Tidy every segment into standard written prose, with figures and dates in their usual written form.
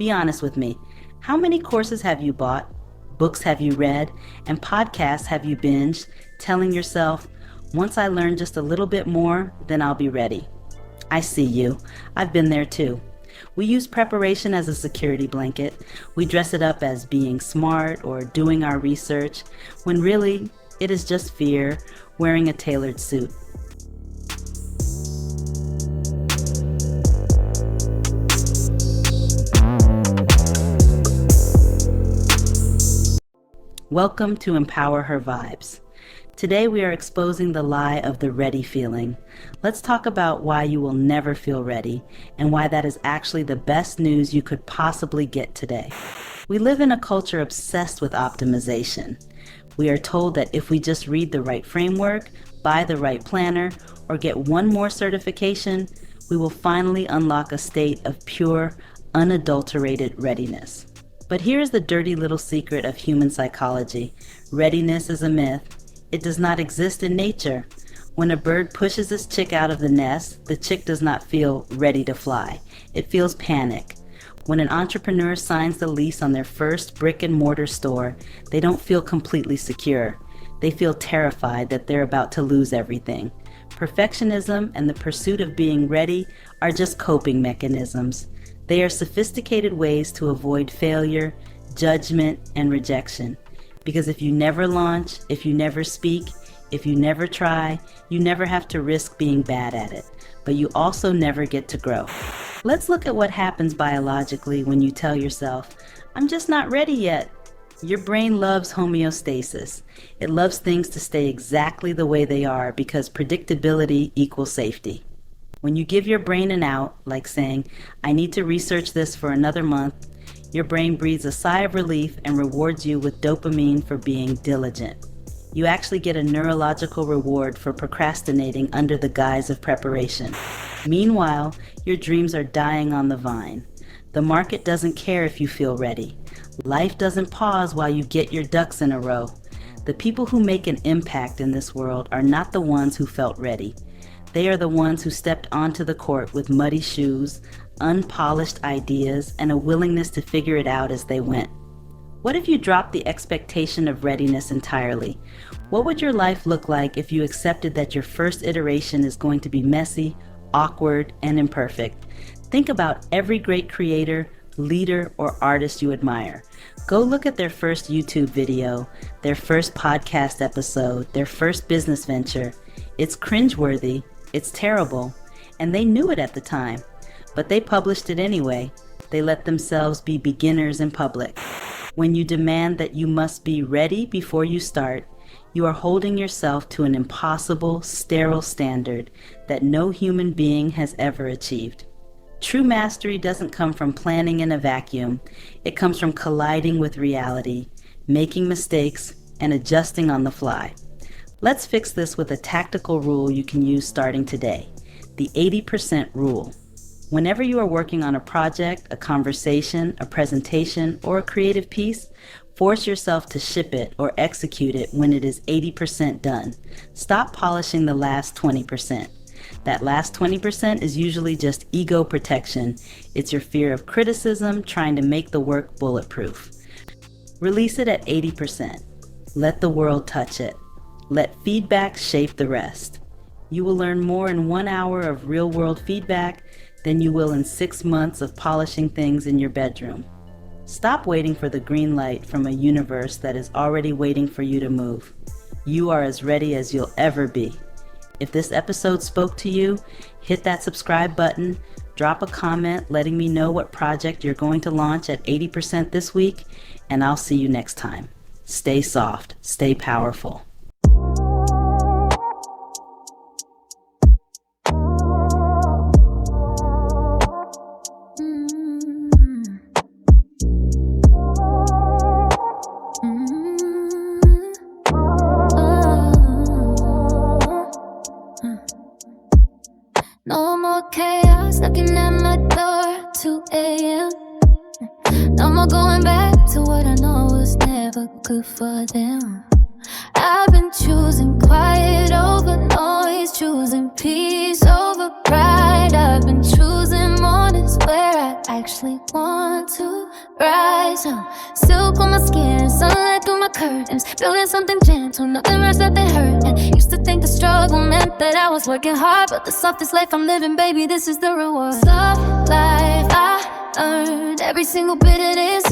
Be honest with me. How many courses have you bought? Books have you read? And podcasts have you binged, telling yourself, once I learn just a little bit more, then I'll be ready? I see you. I've been there too. We use preparation as a security blanket. We dress it up as being smart or doing our research, when really it is just fear wearing a tailored suit. Welcome to Empower Her Vibes. Today we are exposing the lie of the ready feeling. Let's talk about why you will never feel ready and why that is actually the best news you could possibly get today. We live in a culture obsessed with optimization. We are told that if we just read the right framework, buy the right planner, or get one more certification, we will finally unlock a state of pure, unadulterated readiness. But here's the dirty little secret of human psychology. Readiness is a myth. It does not exist in nature. When a bird pushes its chick out of the nest, the chick does not feel ready to fly. It feels panic. When an entrepreneur signs the lease on their first brick and mortar store, they don't feel completely secure. They feel terrified that they're about to lose everything. Perfectionism and the pursuit of being ready are just coping mechanisms. They are sophisticated ways to avoid failure, judgment, and rejection. Because if you never launch, if you never speak, if you never try, you never have to risk being bad at it. But you also never get to grow. Let's look at what happens biologically when you tell yourself, I'm just not ready yet. Your brain loves homeostasis. It loves things to stay exactly the way they are because predictability equals safety. When you give your brain an out, like saying, I need to research this for another month, your brain breathes a sigh of relief and rewards you with dopamine for being diligent. You actually get a neurological reward for procrastinating under the guise of preparation. Meanwhile, your dreams are dying on the vine. The market doesn't care if you feel ready. Life doesn't pause while you get your ducks in a row. The people who make an impact in this world are not the ones who felt ready. They are the ones who stepped onto the court with muddy shoes, unpolished ideas, and a willingness to figure it out as they went. What if you dropped the expectation of readiness entirely? What would your life look like if you accepted that your first iteration is going to be messy, awkward, and imperfect? Think about every great creator, leader, or artist you admire. Go look at their first YouTube video, their first podcast episode, their first business venture. It's cringeworthy. It's terrible, and they knew it at the time, but they published it anyway. They let themselves be beginners in public. When you demand that you must be ready before you start, you are holding yourself to an impossible, sterile standard that no human being has ever achieved. True mastery doesn't come from planning in a vacuum. It comes from colliding with reality, making mistakes, and adjusting on the fly. Let's fix this with a tactical rule you can use starting today, the 80% rule. Whenever you are working on a project, a conversation, a presentation, or a creative piece, force yourself to ship it or execute it when it is 80% done. Stop polishing the last 20%. That last 20% is usually just ego protection. It's your fear of criticism trying to make the work bulletproof. Release it at 80%. Let the world touch it. Let feedback shape the rest. You will learn more in 1 hour of real-world feedback than you will in 6 months of polishing things in your bedroom. Stop waiting for the green light from a universe that is already waiting for you to move. You are as ready as you'll ever be. If this episode spoke to you, hit that subscribe button, drop a comment letting me know what project you're going to launch at 80% this week, and I'll see you next time. Stay soft, stay powerful. No more chaos knocking at my door, 2 a.m. No more going back to what I know was never good for them. I've been choosing quiet over noise, choosing peace over pride. I've been choosing mornings where I actually want to rise up. Silk on my skin, sunlight through my curtains, building something gentle, nothing rush, nothing hurt. And used to think the struggle meant that I was working hard, but the softest life I'm living, baby, this is the reward. Soft life, I earned every single bit of this.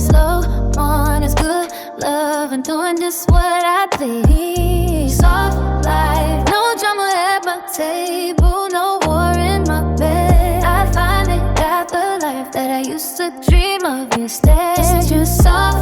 Slow on is good love and doing just what I please. Soft life, no drama at my table, no war in my bed. I finally got the life that I used to dream of instead. This is just soft